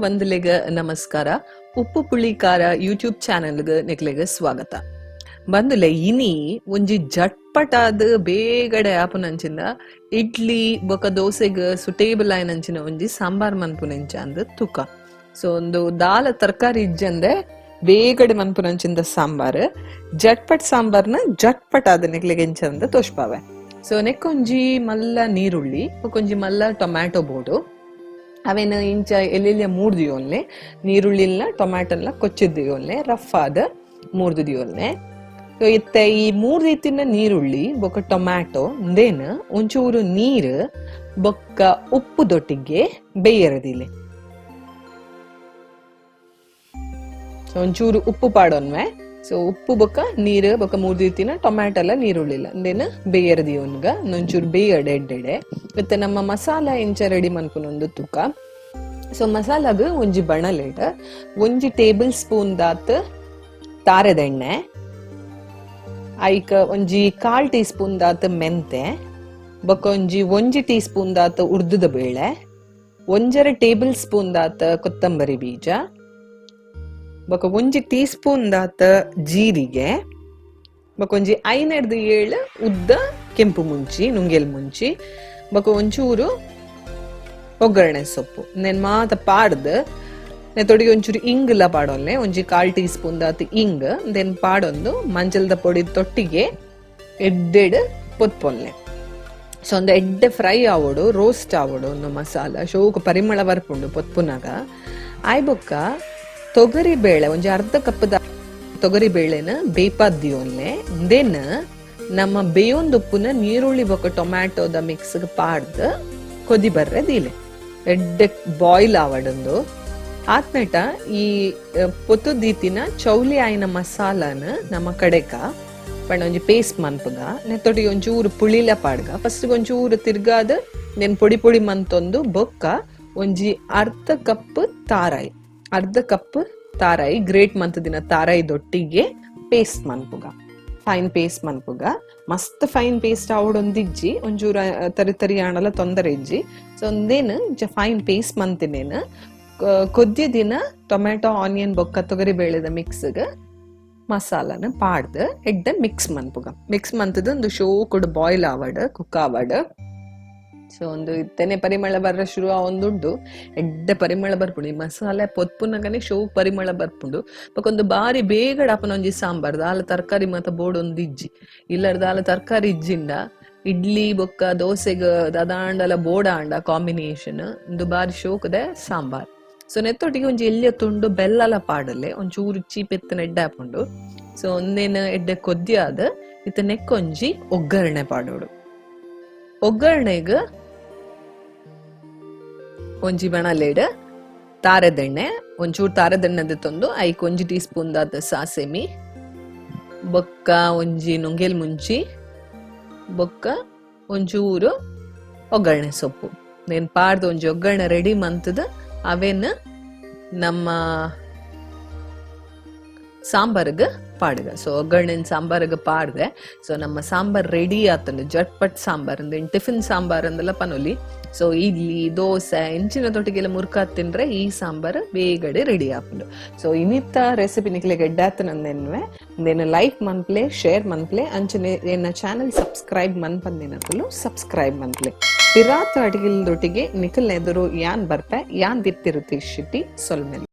ಬಂಧುಲೆಗ ನಮಸ್ಕಾರ. ಉಪ್ಪು ಪುಳಿ ಖಾರ ಯೂಟ್ಯೂಬ್ ಚಾನೆಲ್ಗೆ ನಿಕ್ಲೆಗೆ ಸ್ವಾಗತ. ಬಂದುಲೆ ಇನಿ ಒಂಜಿ ಜಟ್ಪಟಾದ ಬೇಗಡೆ ಆಪುನಂಚಿಂದ ಇಡ್ಲಿ ಬೊಕ ದೋಸೆಗ್ ಸುಟೇಬಲ್ ಆಯ್ನಂಚಿನ ಒಂಜಿ ಸಾಂಬಾರ್ ಮನ್ಪುನೆಂಚ ಅಂದ್ ತುಕ. ಸೊ ಒಂದು ದಾಲ ತರಕಾರಿ ಇಜ್ಜಂದೆ ಬೇಗಡೆ ಮನ್ಪುನಂಚಿಂದ ಸಾಂಬಾರ್ ಜಟ್ಪಟ್ ಸಾಂಬಾರ್ನ ಜಟ್ಪಟ್ ಆದ ನಿಕ್ಲೆಗೆ ಎಂಚಂದ ತೋಷ್ಪಾವೆ. ಸೊ ನೆಕ್ಕೊಂಜಿ ಮಲ್ಲ ನೀರುಳ್ಳಿ ಬೊಕೊಂಜಿ ಮಲ್ಲ ಟೊಮ್ಯಾಟೊ ಬೋಡು ಅವೇನ ಇಂಚ ಎಲ್ಲೆಲ್ಲ ಮೂರ್ದಿಯೋನ್ಲೆ ನೀರುಳ್ಳಿಲ್ಲ ಟೊಮ್ಯಾಟೊಲ್ಲ ಕೊಚ್ಚಿದ್ದಿಯೋನ್ಲೆ ರಫ್ ಆದ ಮೂರ್ದಿಯೋನ್ಲೆ. ಇತ್ತೆ ಈ ಮೂರ್ದಿತ್ತಿನ ನೀರುಳ್ಳಿ ಬೊಕ್ಕ ಟೊಮ್ಯಾಟೊ ದೇನ್ ಒಂಚೂರು ನೀರು ಬೊಕ್ಕ ಉಪ್ಪು ದೊಟ್ಟಿಗೆ ಬೇಯರದಿಲೆ. ಒಂಚೂರು ಉಪ್ಪು ಪಾಡೋನ್ವೆ. ಸೊ ಉಪ್ಪು ಬೊಕ್ಕ ನೀರು ಬೊಕ್ಕ ಮೂರ್ದಿತ್ತಿನ ಟೊಮ್ಯಾಟೊ ಎಲ್ಲ ನೀರುಳ್ಳಿಲ್ಲ ದೇನ್ ಬೇಯರದಿಯೋನ್ಗ ಒಂಚೂರು ಬೇಯಡೆ ಎಡ್ಡೆಡೆ. ಮತ್ತೆ ನಮ್ಮ ಮಸಾಲ ಎಂಚ ರೆಡಿ ಮನ್ಪುನೊಂದು ತುಕ. ಸೊ ಮಸಾಲಾಗ ಒಂಜಿ ಬಣಲೆಡ್ ಒಂಜಿ ಟೇಬಲ್ ಸ್ಪೂನ್ ದಾತ್ ತಾರೆದೆಣ್ಣೆ, ಐಕ ಒಂಜಿ 1/4 ಟೀ ಸ್ಪೂನ್ ದಾತ್ ಮೆಂತೆ, ಬೊಕ್ಕ ಒಂಜಿ ಟೀ ಸ್ಪೂನ್ ದಾತ್ ಉರ್ದುದ ಬೇಳೆ, 1 ಟೇಬಲ್ ಸ್ಪೂನ್ ದಾತ್ ಕೊತ್ತಂಬರಿ ಬೀಜ, ಬೊಕ್ಕ 1 ಟೀ ಸ್ಪೂನ್ ದಾತ್ ಜೀರಿಗೆ, ಬೊಕ್ಕ ಒಂಜಿ 5-7 ಉದ್ದ ಕೆಂಪು ಮುಂಚಿ ನುಂಗೆಲ್ ಮುಂಚಿ, ಬೊಕ್ಕ ಒಂಚೂರು ಒಗ್ಗರಣೆ ಸೊಪ್ಪು ನೆನ್ ಮಾತ ಪಾಡ್ದು ನೆತ್ತೊಡಿಗೆ ಒಂಚೂರು ಇಂಗ್ಲ ಪಾಡೋನ್ಲೆ ಒಂಜಿ 1/4 ಟೀ ಸ್ಪೂನ್ ದಾತ್ ಇಂಗ್ ದೆನ್ ಪಾಡೊಂದು ಮಂಜಲ್ದ ಪೊಡಿ ತೊಟ್ಟಿಗೆ ಎಡ್ಡೆಡ್ ಪೊತ್ಪೊನ್ಲೆ. ಸೊ ಒಂದು ಎಡ್ಡೆ ಫ್ರೈ ಆವೋಡು ರೋಸ್ಟ್ ಆವೋಡು ಒಂದು ಮಸಾಲ ಶೋಕು ಪರಿಮಳ ಬರ್ಪುಂಡು ಪೊತ್ಪುನಾಗ ಆಯ್. ಬೊಕ್ಕ ತೊಗರಿ ಬೇಳೆ ಒಂಜಿ ಅರ್ಧ ಕಪ್ ತೊಗರಿ ಬೇಳೆನ ಬೇಪಾದ್ದಿಯೋನ್ಲೆ ದೆನ್ ನಮ್ಮ ಬೇಯೊಂದುಪ್ಪುನ ನೀರುಳ್ಳಿ ಬೊಕ್ಕ ಟೊಮ್ಯಾಟೊದ ಮಿಕ್ಸ್ಗೆ ಪಾಡ್ದು ಕೊದಿ ಬರ್ರೆ ದೀಲೆ ಎಡ್ಡೆ ಬಾಯ್ಲ್ ಆವಡೊಂದು ಆತ್ಮೇಟ ಈ ಪೊತ್ತುದೀತಿನ ಚೌಲಿ ಆಯ್ನ ಮಸಾಲಾನ ನಮ್ಮ ಕಡೆಕ ಪಂಡ ಒಂಜಿ ಪೇಸ್ಟ್ ಮನ್ಪುಗ ನೆತ್ತೊಟ್ಟಿಗೆ ಒಂಚೂರು ಪುಳಿಲ ಪಾಡ್ಗ ಫಸ್ಟ್ ಒಂಚೂರು ತಿರ್ಗಾದ ನೆನ್ ಪೊಡಿ ಪೊಡಿ ಮಂತೊಂದು ಬೊಕ್ಕ ಒಂಜಿ ಅರ್ಧ ಕಪ್ ತಾರಾಯಿ ಗ್ರೇಟ್ ಮಂತದಿನ ತಾರಾಯಿ ದೊಟ್ಟಿಗೆ ಪೇಸ್ಟ್ ಮನ್ಪುಗ ಫೈನ್ ಪೇಸ್ಟ್ ಮನ್ಪುಗ ಮಸ್ತ್ ಫೈನ್ ಪೇಸ್ಟ್ ಆವಡೊಂದಿಜ್ಜಿ ಒಂಚೂರು ತರಿ ಆಣಲ ತೊಂದರೆ ಇಜ್ಜಿ. ಸೊ ಒಂದೇನು ಫೈನ್ ಪೇಸ್ಟ್ ಮಂತಿನೇನು ಕೊದ್ದಿ ದಿನ ಟೊಮ್ಯಾಟೊ ಆನಿಯನ್ ಬೊಕ್ಕ ತೊಗರಿ ಬೇಳೆದ ಮಿಕ್ಸ್ಗೆ ಮಸಾಲಾನ ಪಾಡ್ದು ಎಡ್ಡೆ ಮಿಕ್ಸ್ ಮನ್ಪುಗ. ಮಿಕ್ಸ್ ಮಂತದ ಒಂದು ಶೋ ಕೊಡು ಬಾಯ್ಲ್ ಆವಡ್ ಕುಕ್ ಆವಡ್. ಸೊ ಒಂದು ಇತ್ತನೆ ಪರಿಮಳ ಬರ್ರ ಶುರು ಒಂದುಂಡು ಎಡ್ಡೆ ಪರಿಮಳ ಬರ್ಪುಂಡು ಈ ಮಸಾಲೆ ಪೊತ್ಪುನಗನೆ ಶೋ ಪರಿಮಳ ಬರ್ಪುಂಡು. ಬೊಕೊಂದು ಬಾರಿ ಬೇಗಡ ಆಪನ ಒಂಜಿ ಸಾಂಬಾರ್ ದಾಲ ತರಕಾರಿ ಮಾತ ಬೋರ್ಡ್ ಒಂದು ಇಜ್ಜಿ ಇಲ್ಲರ ದಾಲ ತರಕಾರಿ ಇಜ್ಜಿಂಡ ಇಡ್ಲಿ ಬೊಕ್ಕ ದೋಸೆಗ ದದಾಂಡಲ ಬೋಡ ಆಂಡ ಕಾಂಬಿನೇಷನ್ ಒಂದು ಬಾರಿ ಶೋಕದ ಸಾಂಬಾರ್. ಸೊ ನೆತ್ತೊಟ್ಟಿಗೆ ಒಂಜಿ ಎಲ್ಲಿಯ ತುಂಡು ಬೆಲ್ಲಲ ಪಾಡಲೆ ಒಂಚೂರು ಚೀಪೆತ್ತನ ಎಡ್ಡೆ ಹಾಪುಂಡು. ಸೊ ಒಂದೇನು ಎಡ್ಡೆ ಕೊದ್ದಿ ಆದ ಇತ್ತ ನೆಕ್ಕೊಂಜಿ ಒಗ್ಗರಣೆ ಪಾಡೋಡು. ಒಗ್ಗರಣೆಗ ಒಂಜಿ ಬಣಲೆಡ್ ತಾರೆದೆಣ್ಣೆ ಒಂಚೂರು ತಾರೆದೆಣ್ಣೆ ತಂದು ಐಕ್ 1 ಟೀ ಸ್ಪೂನ್ ದಾತ ಸಾಸೆಮಿ, ಬೊಕ್ಕ ಒಂಜಿ ನುಂಗೆಲ್ ಮುಂಚಿ, ಬೊಕ್ಕ ಒಂಚೂರು ಒಗ್ಗರಣೆ ಸೊಪ್ಪು ನೆನ್ ಪಾಡ್ದು ಒಂಜಿ ಒಗ್ಗರಣೆ ರೆಡಿ ಮಂತದ ಅವೇನ್ ನಮ್ಮ ಸಾಂಬಾರ್ಗ ಪಾಡ್ಗ. ಸೊ ಒಗ್ಗರಣೆನ್ ಸಾಂಬಾರ್ಗ ಪಾಡ್ದೆ. ಸೊ ನಮ್ಮ ಸಾಂಬಾರ್ ರೆಡಿ ಆತಂಡು ಜಟ್ಪಟ್ ಸಾಂಬಾರ್ ಅಂದ್ರೆ ಟಿಫಿನ್ ಸಾಂಬಾರ್ ಅಂದೆಲ್ಲ ಪನೊಲಿ. ಸೊ ಇಡ್ಲಿ ದೋಸೆ ಇಂಚಿನ ತೊಟ್ಟಿಗೆಲ್ಲ ಮುರ್ಕಾತ್ ತಿಂದ್ರೆ ಈ ಸಾಂಬಾರ್ ಬೇಗಡೆ ರೆಡಿ ಆಪುಂಡು. ಸೊ ಇನ್ನಿತ್ತ ರೆಸಿಪಿ ನಿಕ್ಲೆ ಗೆಡ್ಡಾತನಂದೆನ್ವೆ ಇಂದೇನು ಲೈಕ್ ಮನ್ಪ್ಲೆ ಶೇರ್ ಮನ್ಪ್ಲೆ ಅಂಚನೆ ಏನ ಚಾನಲ್ ಸಬ್ಸ್ಕ್ರೈಬ್ ಮನ್ಪಂದಿನಕಲು ಸಬ್ಸ್ಕ್ರೈಬ್ ಮನ್ಪ್ಲೆ. ಪಿರಾತ್ ಅಡಿಗೆಲ್ದೊಟ್ಟಿಗೆ ನಿಖಲ್ ಎದುರು ಯಾನ್ ಬರ್ಪೆ ಯಾನ್ ದಿತ್ತಿರುತ್ತೆ ಶಿಟ್ಟಿ ಸೊಲ್ಮೆಲ್.